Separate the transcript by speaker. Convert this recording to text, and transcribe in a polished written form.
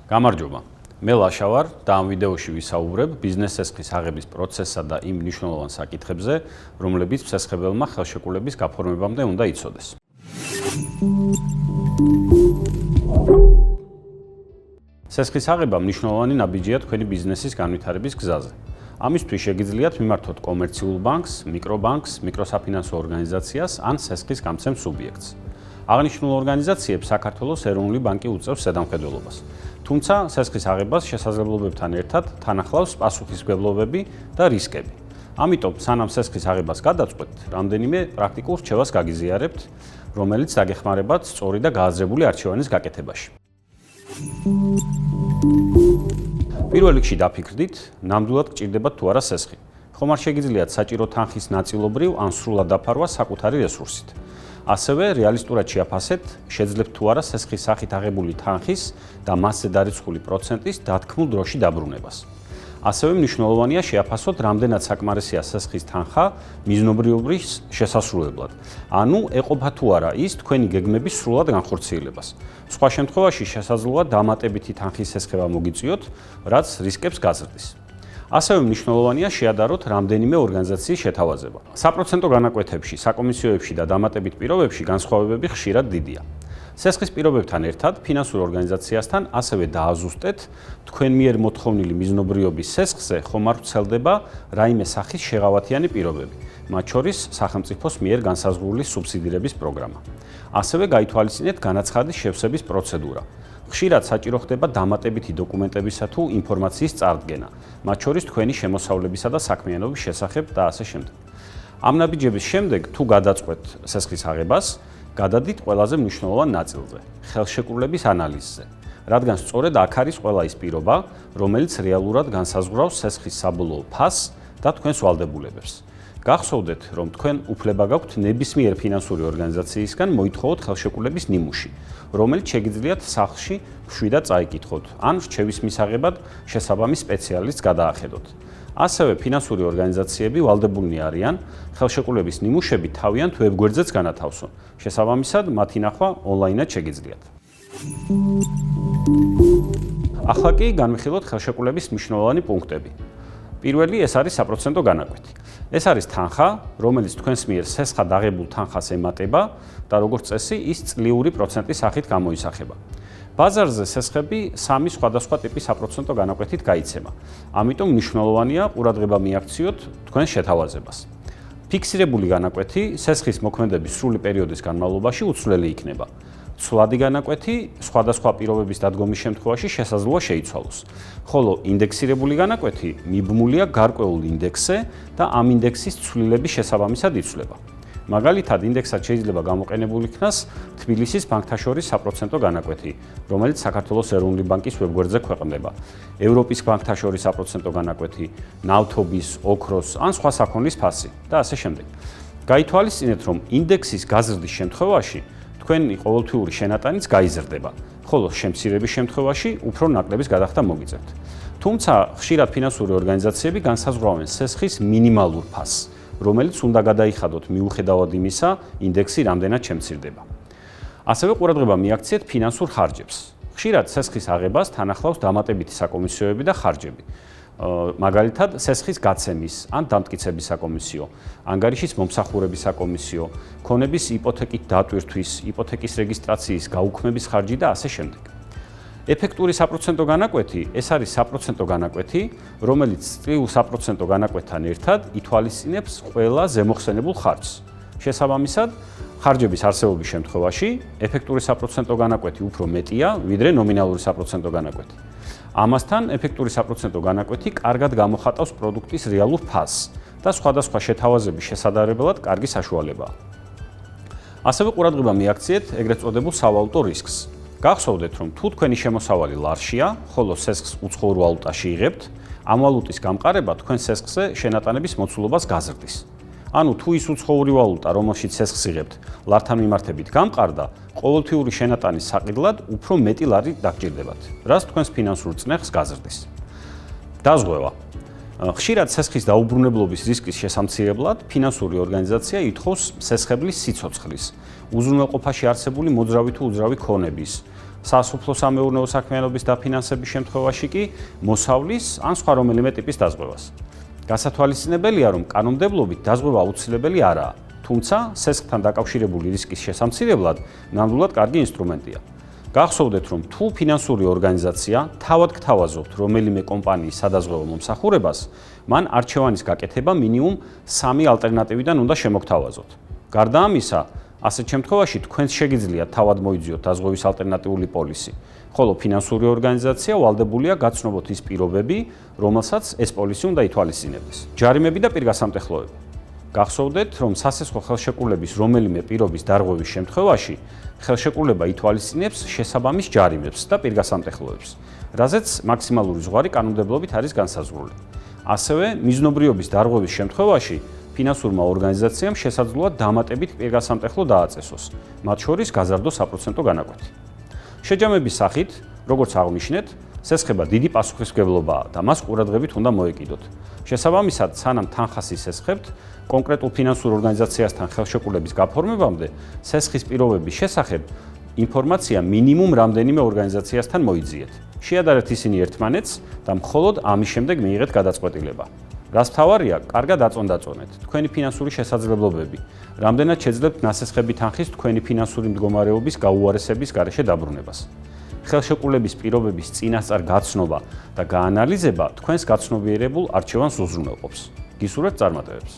Speaker 1: გამარჯობა. მე ლაშა ვარ და ამ ვიდეოში ვისაუბრებ ბიზნეს ცესხის აღების პროცესსა და იმ მნიშვნელოვან საკითხებზე, რომლებიც ცესხებელმა ხელშეკრულების გაფორმებამდე უნდა იცოდეს. ცესხის აღება მნიშვნელოვანი ნაბიჯია თქვენი ბიზნესის განვითარების გზაზე. ამისთვის შეგიძლიათ მიმართოთ კომერციულ ბანკს, მიკრობანკს, მიკროსაფინანსო ორგანიზაციას ან ცესხის გამცემ სუბიექტს. აღნიშნულ ორგანიზაციებს საქართველოს ეროვნული ბანკი უწევს ზედამხედველობას. თუმცა ცესხის აღებას შესაძლებლობებთან ერთად თან ახლავს პასუხისმგებლობები და რისკები. ამიტომ სანამ ცესხის აღებას გადაწყვეტთ, რამდენიმე პრაქტიკულ რჩევას გაგიზიარებთ, რომელიც დაგეხმარებათ სწორი და გააზრებული არჩევანის გაკეთებაში. პირველ რიგში დაფიქრდით, ნამდვილად გჭირდებათ თუ არა ცესხი. ხომ არ შეგიძლიათ საჭირო თანხის ნაწილობრივ ან სრულად დაფარვა საკუთარი რესურსით. ასევე რეალისტურად შეაფასეთ, შეძლებთ თუ არა ცესხის სახით აღებული თანხის და მასზე დარიცხული პროცენტის დათქმულ დროში დაბრუნებას. ასევე მნიშვნელოვანია შეაფასოთ, რამდენად საკმარისია ცესხის თანხა მიზნობრიობის შესასრულებლად. ანუ ეყოფა თუ არა ის თქვენი გეგმების სრულად განხორციელებას. სხვა შემთხვევაში შესაძლოა დამატებითი თანხის ცესხება მოგიწიოთ, რაც რისკებს გაზრდის. ასევე მნიშვნელოვანია შეადაროთ რამდენიმე ორგანიზაციის შეთავაზება. საპროცენტო განაკვეთებში, საკომისიოებში და დამატებით პირობებში განსხვავებები ხშირად დიდია. ცესხის პირობებთან ერთად ფინანსურ ორგანიზაციასთან ასევე დააზუსტეთ თქვენ მიერ მოთხოვნილი მიზნობრიობის ცესხზე ხომ არ ვრცელდება რაიმე სახის შეღავათიანი პირობები, მათ შორის სახელმწიფოს მიერ განსაზღვრული სუბსიდირების პროგრამა. ასევე გაითვალისწინეთ განაცხადის შევსების პროცედურა. ხშირად საჭირო ხდება დამატებითი დოკუმენტებისა თუ ინფორმაციის წარდგენა, მათ შორის თქვენი შემოსავლებისა და საქმიანობის შესახებ და ასე შემდეგ. ამ ნაბიჯების შემდეგ, თუ გადაწყვეტთ ცესხის აღებას, გადადით ყველაზე მნიშვნელოვან ნაწილზე, ხელშეკრულების ანალიზზე, რადგან სწორედ აქ არის ყველა ის პირობა, რომელიც რეალურად განსაზღვრავს ცესხის საბოლოო ფასს და თქვენს ვალდებულებებს. გახსოვდეთ, რომ თქვენ უფლება გაქვთ ნებისმიერ ფინანსური ორგანიზაციისგან მოითხოვოთ ხელშეკრულების ნიმუში, რომელიც შეგიძლიათ სახლში მშვიდად წაიკითხოთ, ან რჩევის მისაღებად შესაბამის სპეციალისტს გადაახედოთ. ასევე ფინანსური ორგანიზაციები ვალდებულნი არიან ხელშეკრულების ნიმუშები თავიანთ ვებგვერდზეც განათავსონ. შესაბამისად, მათი ნახვა ონლაინად შეგიძლიათ. ახლა კი განვიხილოთ ხელშეკრულების მნიშვნელოვანი პუნქტები. პირველი ეს არის საპროცენტო განაკვეთი. ეს არის თანხა, რომელიც თქვენს მიერ ცესხად აღებულ თანხას ემატება და როგორც წესი, ის წლიური პროცენტის სახით გამოისახება. ბაზარზე ცესხები სამი სხვადასხვა ტიპის საპროცენტო განაკვეთით გაიცემა. ამიტომ მნიშვნელოვანია ყურადღება მიაქციოთ თქვენს შეთავაზებას. ფიქსირებული განაკვეთი ცესხის მოქმედების სრული პერიოდის განმავლობაში უცვლელი იქნება. ცვლადი განაკვეთი სხვადასხვა პირობების დადგომის შემთხვევაში შესაძლოა შეიცვალოს. ხოლო ინდექსირებული განაკვეთი მიბმულია გარკვეულ ინდექსზე და ამ ინდექსის ცვლილების შესაბამისად იცვლება. მაგალითად, ინდექსად შეიძლება გამოყენებული იქნას თბილისის ბანკთა შორის საპროცენტო განაკვეთი, რომელიც საქართველოს ეროვნული ბანკის ვებგვერდზე ქვეყნდება, ევროპის ბანკთა შორის საპროცენტო განაკვეთი, ნავთობის, ოქროს ან სხვა საქონლის ფასი და ასე შემდეგ. გაითვალისწინეთ, რომ ინდექსის გაზრდის შემთხვევაში თქვენი ყოველთვიური შენატანიც გაიზრდება, ხოლო შემცირების შემთხვევაში უფრო ნაკლების გადახდა მოგიწევთ. თუმცა, ხშირად ფინანსური ორგანიზაციები განსაზღვრავენ ცესხის მინიმალურ ფასს, რომელიც უნდა გადაიხადოთ მიუხედავად იმისა, ინდექსი რამდენად შემცირდება. ასევე ყურადღება მიაქციეთ ფინანსურ ხარჯებს. ხშირად ცესხის აღებას თან ახლავს დამატებითი საკომისიოები და ხარჯები. მაგალითად, ცესხის გაცემის ან დამტკიცების საკომისიო, ანგარიშის მომსახურების საკომისიო, ქონების იპოთეკით დატვირთვის, იპოთეკის რეგისტრაციის გაუქმების ხარჯი და ასე შემდეგ. ეფექტური საპროცენტო განაკვეთი ეს არის საპროცენტო განაკვეთი, რომელიც წრიულ საპროცენტო განაკვეთთან ერთად ითვალისწინებს ყველა ზემოხსენებულ ხარჯს. შესაბამისად, ხარჯების არსებობის შემთხვევაში ეფექტური საპროცენტო განაკვეთი უფრო მეტია, ვიდრე ნომინალური საპროცენტო განაკვეთი. ამასთან, ეფექტური საპროცენტო განაკვეთი კარგად გამოხატავს პროდუქტის რეალურ ფასს და სხვადასხვა შეთავაზების შესადარებლად კარგი საშუალებაა. ასევე ყურადღება მიაქციეთ ეგრეთ წოდებულ სავალუტო რისკს. გახსოვდეთ, რომ თუ თქვენი შემოსავალი ლარშია, ხოლო ცესხს უცხოურ ვალუტაში იღებთ, ამ ვალუტის გამყარება თქვენ ცესხზე შენატანების მოცულობას გაზრდის. ანუ თუ ის უცხოური ვალუტა, რომელშიც ცესხს იღებთ, ლართან მიმართებით გამყარდა, ყოველთვიური შენატანის საყიდლად უფრო მეტი ლარი დაგჭირდებათ, რაც თქვენს ფინანსურ წნეხს გაზრდის. დაზღვევა. ხშირად ცესხის დაუბრუნებლობის რისკის შესამცირებლად ფინანსური ორგანიზაცია ითხოვს ცესხებლის სიცოცხლის, უზრუნველყოფაში არსებული მოძრავი თუ უძრავი ქონების, სასოფლო-სამეურნეო საქმიანობის დაფინანსების შემთხვევაში კი მოსავლის ან სხვა რომელიმე ტიპის დაზღვევას. გასათვალისწინებელია, რომ კანონმდებლობით დაზღვევა აუცილებელი არაა, თუმცა სესხთან დაკავშირებული რისკის შესამცირებლად ნამდვილად კარგი ინსტრუმენტია. გახსოვდეთ, რომ თუ ფინანსური ორგანიზაცია თავად გთავაზობთ რომელიმე კომპანიის სადაზღვევო მომსახურებას, მან არჩევანის გაკეთება მინიმუმ 3 ალტერნატივიდან უნდა შემოგთავაზოთ. გარდა ამისა, ასეთ შემთხვევაში თქვენს შეგიძლიათ თავად მოიძიოთ დაზღვევის ალტერნატიული პოლისი, ხოლო ფინანსური ორგანიზაცია ვალდებულია გაცნობოთ ის პირობები, რომელსაც ეს პოლისი უნდა ითვალისწინებდეს. ჯარიმები და პირგასამტეხლოები. გახსოვდეთ, რომ სასესხო ხელშეკრულების რომელიმე პირობის დარღვევის შემთხვევაში ხელშეკრულება ითვალისწინებს შესაბამის ჯარიმებს და პირგასამტეხლოებს, რაზეც მაქსიმალური ზღვარი კანონმდებლობით არის განსაზღვრული. ასევე, მიზნობრიობის დარღვევის შემთხვევაში ფინანსურმა ორგანიზაციამ შესაძლოა დამატებით პირგასამტეხლო დააწესოს, მათ შორის გაზარდო საპროცენტო განაკვეთი. შეჯამების სახით, როგორც აღვნიშნეთ, სესხება დიდი პასუხისმგებლობაა და მას ყურადღებით უნდა მოეკიდოთ. შესაბამისად, სანამ თანხას ისესხებთ, კონკრეტულ ფინანსურ ორგანიზაციასთან ხელშეკრულების გაფორმებამდე სესხის პირობების შესახებ ინფორმაცია მინიმუმ რამდენიმე ორგანიზაციასთან მოიძიეთ. შეადარეთ ისინი ერთმანეთს და მხოლოდ ამის შემდეგ მიიღეთ გადაწყვეტილება. რას მთავარია, კარგად აწონდაწონეთ თქვენი ფინანსური შესაძლებლობები, რამდენად შეძლებთ ნასესხები თანხის თქვენი ფინანსური მდგომარეობის გაუარესების გარეშე დაბრუნებას. ხელშეკრულების პირობების წინასწარ გაცნობა და გაანალიზება თქვენს გაცნობიერებულ არჩევანს უზრუნველყოფს. გისურვებთ წარმატებებს.